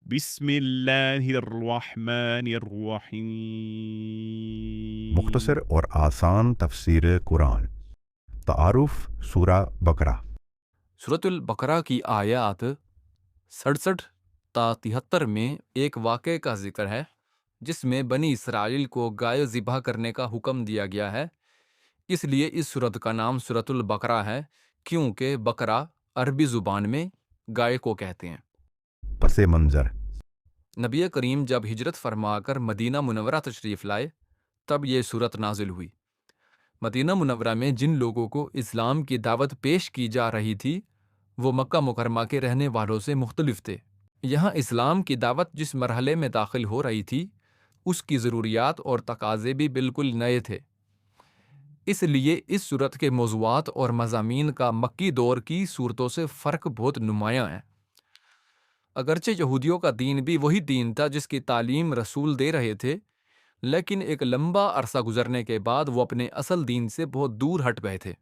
بسم اللہ الرحمن الرحیم۔ مختصر اور آسان تفسیر قرآن۔ تعارف سورہ بقرہ۔ سورۃ البقرہ کی آیات 67 تا 73 میں ایک واقعے کا ذکر ہے جس میں بنی اسرائیل کو گائے ذبح کرنے کا حکم دیا گیا ہے۔ اس لیے اس سورت کا نام سورۃ البقرہ ہے، کیونکہ بقرہ عربی زبان میں گائے کو کہتے ہیں۔ پس منظر۔ نبی کریم جب ہجرت فرما کر مدینہ منورہ تشریف لائے تب یہ سورت نازل ہوئی۔ مدینہ منورہ میں جن لوگوں کو اسلام کی دعوت پیش کی جا رہی تھی وہ مکہ مکرمہ کے رہنے والوں سے مختلف تھے۔ یہاں اسلام کی دعوت جس مرحلے میں داخل ہو رہی تھی اس کی ضروریات اور تقاضے بھی بالکل نئے تھے۔ اس لیے اس صورت کے موضوعات اور مضامین کا مکی دور کی صورتوں سے فرق بہت نمایاں ہے۔ اگرچہ یہودیوں کا دین بھی وہی دین تھا جس کی تعلیم رسول دے رہے تھے، لیکن ایک لمبا عرصہ گزرنے کے بعد وہ اپنے اصل دین سے بہت دور ہٹ گئے تھے۔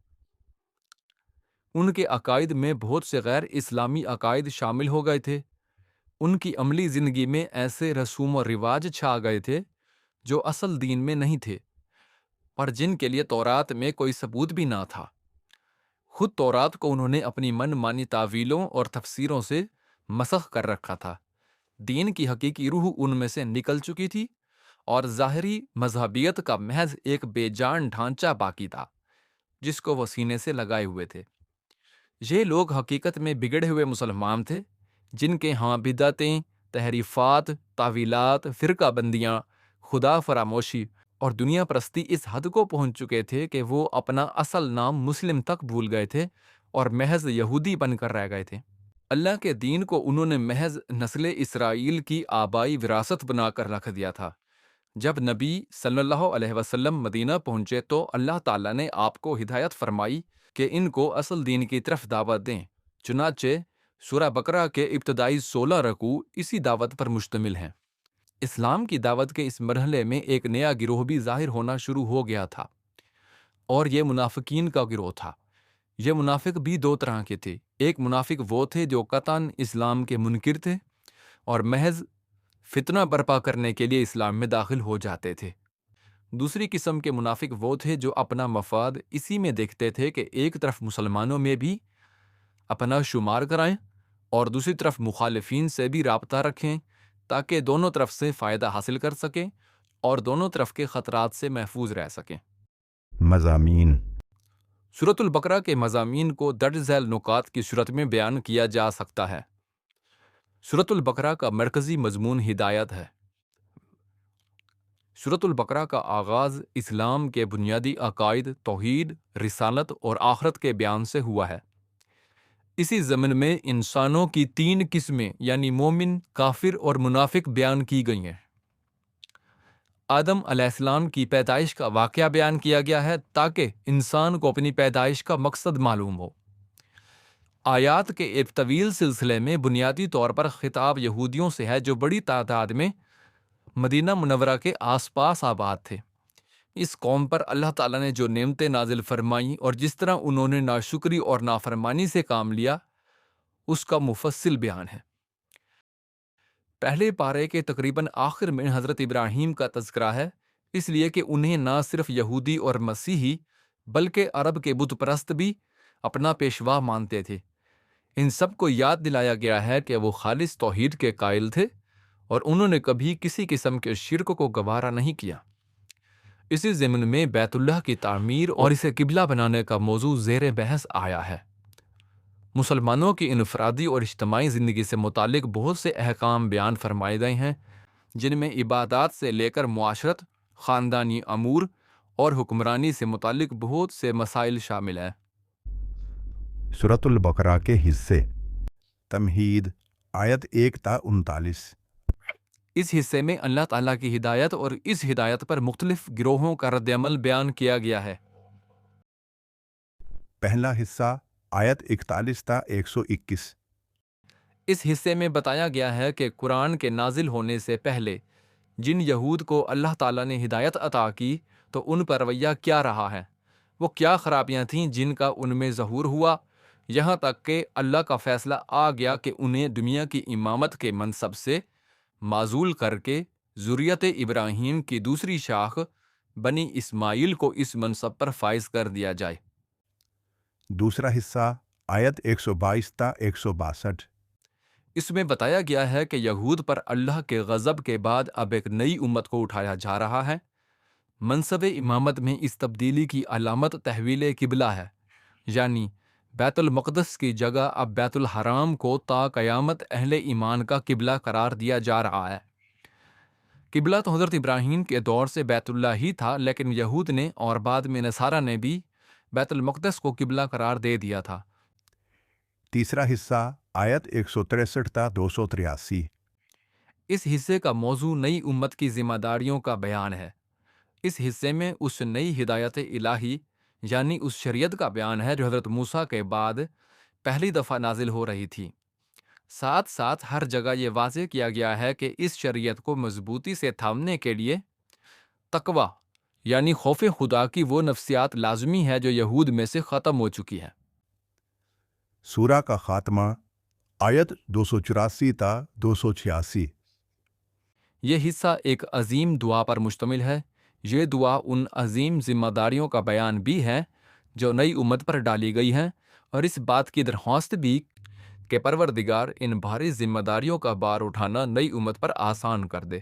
ان کے عقائد میں بہت سے غیر اسلامی عقائد شامل ہو گئے تھے۔ ان کی عملی زندگی میں ایسے رسوم و رواج چھا گئے تھے جو اصل دین میں نہیں تھے، اور جن کے لیے تورات میں کوئی ثبوت بھی نہ تھا۔ خود تورات کو انہوں نے اپنی من مانی تعویلوں اور تفسیروں سے مسخ کر رکھا تھا۔ دین کی حقیقی روح ان میں سے نکل چکی تھی اور ظاہری مذہبیت کا محض ایک بے جان ڈھانچہ باقی تھا جس کو وہ سینے سے لگائے ہوئے تھے۔ یہ لوگ حقیقت میں بگڑے ہوئے مسلمان تھے جن کے ہاں بدعتیں، تحریفات، تعویلات، فرقہ بندیاں، خدا فراموشی اور دنیا پرستی اس حد کو پہنچ چکے تھے کہ وہ اپنا اصل نام مسلم تک بھول گئے تھے اور محض یہودی بن کر رہ گئے تھے۔ اللہ کے دین کو انہوں نے محض نسل اسرائیل کی آبائی وراثت بنا کر رکھ دیا تھا۔ جب نبی صلی اللہ علیہ وسلم مدینہ پہنچے تو اللہ تعالیٰ نے آپ کو ہدایت فرمائی کہ ان کو اصل دین کی طرف دعوت دیں۔ چنانچہ سورہ بقرہ کے ابتدائی 16 رکوع اسی دعوت پر مشتمل ہیں۔ اسلام کی دعوت کے اس مرحلے میں ایک نیا گروہ بھی ظاہر ہونا شروع ہو گیا تھا، اور یہ منافقین کا گروہ تھا۔ یہ منافق بھی دو طرح کے تھے۔ ایک منافق وہ تھے جو قطعاً اسلام کے منکر تھے اور محض فتنہ برپا کرنے کے لیے اسلام میں داخل ہو جاتے تھے۔ دوسری قسم کے منافق وہ تھے جو اپنا مفاد اسی میں دیکھتے تھے کہ ایک طرف مسلمانوں میں بھی اپنا شمار کرائیں اور دوسری طرف مخالفین سے بھی رابطہ رکھیں تاکہ دونوں طرف سے فائدہ حاصل کر سکیں اور دونوں طرف کے خطرات سے محفوظ رہ سکیں۔ مضامین۔ سورۃ البقرہ کے مضامین کو درج ذیل نکات کی صورت میں بیان کیا جا سکتا ہے۔ سورۃ البقرہ کا مرکزی مضمون ہدایت ہے۔ سورۃ البقرہ کا آغاز اسلام کے بنیادی عقائد، توحید، رسالت اور آخرت کے بیان سے ہوا ہے۔ اسی ضمن میں انسانوں کی 3 قسمیں یعنی مومن، کافر اور منافق بیان کی گئی ہیں۔ آدم علیہ السلام کی پیدائش کا واقعہ بیان کیا گیا ہے تاکہ انسان کو اپنی پیدائش کا مقصد معلوم ہو۔ آیات کے ایک طویل سلسلے میں بنیادی طور پر خطاب یہودیوں سے ہے جو بڑی تعداد میں مدینہ منورہ کے آس پاس آباد تھے۔ اس قوم پر اللہ تعالیٰ نے جو نعمتیں نازل فرمائیں اور جس طرح انہوں نے ناشکری اور نافرمانی سے کام لیا اس کا مفصل بیان ہے۔ پہلے پارے کے تقریباً آخر میں حضرت ابراہیم کا تذکرہ ہے، اس لیے کہ انہیں نہ صرف یہودی اور مسیحی بلکہ عرب کے بت پرست بھی اپنا پیشوا مانتے تھے۔ ان سب کو یاد دلایا گیا ہے کہ وہ خالص توحید کے قائل تھے اور انہوں نے کبھی کسی قسم کے شرک کو گوارا نہیں کیا۔ اسی ضمن میں بیت اللہ کی تعمیر اور اسے قبلہ بنانے کا موضوع زیر بحث آیا ہے۔ مسلمانوں کی انفرادی اور اجتماعی زندگی سے متعلق بہت سے احکام بیان فرمائے گئے ہیں جن میں عبادات سے لے کر معاشرت، خاندانی امور اور حکمرانی سے متعلق بہت سے مسائل شامل ہیں۔ سورۃ البقرہ کے حصے۔ تمہید، آیت 1 تا 39۔ اس حصے میں اللہ تعالیٰ کی ہدایت اور اس ہدایت پر مختلف گروہوں کا رد عمل بیان کیا گیا ہے۔ پہلا حصہ، آیت 41 تا 121۔ اس حصے میں بتایا گیا ہے کہ قرآن کے نازل ہونے سے پہلے جن یہود کو اللہ تعالیٰ نے ہدایت عطا کی تو ان پر رویہ کیا رہا ہے، وہ کیا خرابیاں تھیں جن کا ان میں ظہور ہوا، یہاں تک کہ اللہ کا فیصلہ آ گیا کہ انہیں دنیا کی امامت کے منصب سے معزول کر کے ذریت ابراہیم کی دوسری شاخ بنی اسماعیل کو اس منصب پر فائز کر دیا جائے۔ دوسرا حصہ آیت 122 تا 162۔ اس میں بتایا گیا ہے کہ یہود پر اللہ کے غضب کے بعد اب ایک نئی امت کو اٹھایا جا رہا ہے۔ منصب امامت میں اس تبدیلی کی علامت تحویل قبلہ ہے، یعنی بیت المقدس کی جگہ اب بیت الحرام کو تا قیامت اہل ایمان کا قبلہ قرار دیا جا رہا ہے۔ قبلہ تو حضرت ابراہیم کے دور سے بیت اللہ ہی تھا، لیکن یہود نے اور بعد میں نصارہ نے بھی بیت المقدس کو قبلہ قرار دے دیا تھا۔ تیسرا حصہ آیت 163 تا 283۔ اس حصے کا موضوع نئی امت کی ذمہ داریوں کا بیان ہے۔ اس حصے میں اس نئی ہدایت الہی یعنی اس شریعت کا بیان ہے جو حضرت موسیٰ کے بعد پہلی دفعہ نازل ہو رہی تھی۔ ساتھ ساتھ ہر جگہ یہ واضح کیا گیا ہے کہ اس شریعت کو مضبوطی سے تھامنے کے لیے تقویٰ یعنی خوف خدا کی وہ نفسیات لازمی ہے جو یہود میں سے ختم ہو چکی ہے۔ سورہ کا خاتمہ آیت 284 تا 286۔ یہ حصہ ایک عظیم دعا پر مشتمل ہے۔ یہ دعا ان عظیم ذمہ داریوں کا بیان بھی ہے جو نئی امت پر ڈالی گئی ہیں، اور اس بات کی درخواست بھی کہ پروردگار ان بھاری ذمہ داریوں کا بار اٹھانا نئی امت پر آسان کر دے۔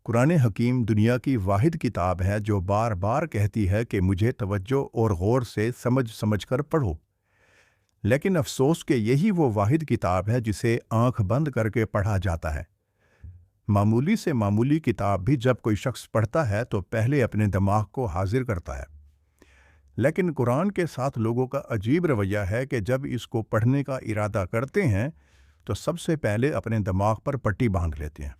قرآن حکیم دنیا کی واحد کتاب ہے جو بار بار کہتی ہے کہ مجھے توجہ اور غور سے سمجھ کر پڑھو، لیکن افسوس کہ یہی وہ واحد کتاب ہے جسے آنکھ بند کر کے پڑھا جاتا ہے۔ معمولی سے معمولی کتاب بھی جب کوئی شخص پڑھتا ہے تو پہلے اپنے دماغ کو حاضر کرتا ہے، لیکن قرآن کے ساتھ لوگوں کا عجیب رویہ ہے کہ جب اس کو پڑھنے کا ارادہ کرتے ہیں تو سب سے پہلے اپنے دماغ پر پٹی باندھ لیتے ہیں۔